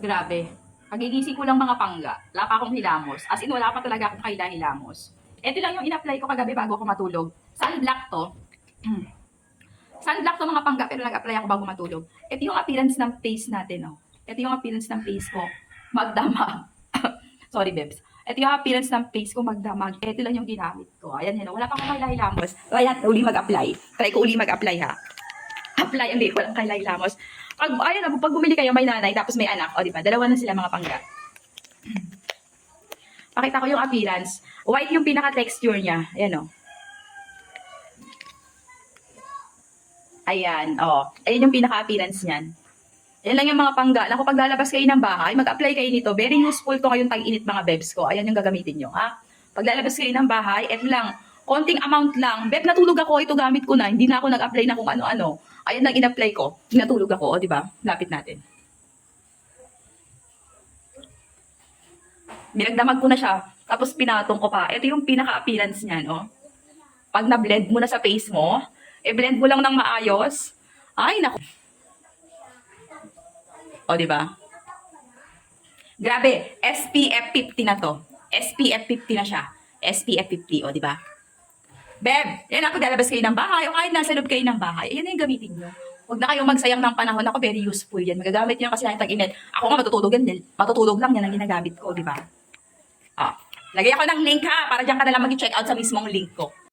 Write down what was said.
Grabe. Pagigising ko lang mga pangga. Wala pa akong hilamos. As in, wala pa talaga akong hilamos. Ito lang yung in-apply ko kagabi bago ako matulog. Sunblock to. Sunblock to mga pangga, pero nag-apply ako bago matulog. Ito yung appearance ng face natin, oh. Ito yung appearance ng face ko. Magdamag. Sorry, Bebs. Ito yung appearance ng face ko, magdamag. Ito lang yung ginamit ko. Ayan, yun. Wala pa akong hilamos. Ayan, uli mag-apply. Try ko uli mag-apply, ha. Apply, hindi, walang hilamos. Pag bumili kayo, may nanay, tapos may anak, o diba? Dalawa na sila mga pangga. Pakita ko yung appearance. White yung pinaka-texture niya. Ayan, o. Ayan, o. Ayan yung pinaka-appearance niyan. Ayan lang yung mga pangga. Naku, pag lalabas kayo ng bahay, mag-apply kayo nito. Very useful to ngayong tag-init mga bebs ko. Ayan yung gagamitin nyo, ha? Pag lalabas kayo ng bahay, eto lang. Konting amount lang. Beb, natulog ako. Ito gamit ko na. Hindi na ako nag-apply na kung ano-ano. Ayan lang in-apply ko. Natulog ako, o diba? Lapit natin. Binagdamag ko na siya. Tapos pinatong ko pa. Ito yung pinaka-appearance niyan, oh. Pag na-blend mo na sa face mo, blend mo lang ng maayos. Ay, naku. O, diba? Grabe, SPF 50 na to. SPF 50 na siya. SPF 50, o, diba? Beb, yan ako, lalabas kayo ng bahay o kahit nasa loob kayo ng bahay. Ayan na yung gamitin nyo. Huwag na kayong magsayang ng panahon. Ako, very useful yan. Magagamit nyo kasi tag init. Ako nga matutulog yan. Matutulog lang yan ang ginagamit ko, di ba? Ah, lagay ako ng link ha, para dyan ka na lang mag-check out sa mismong link ko.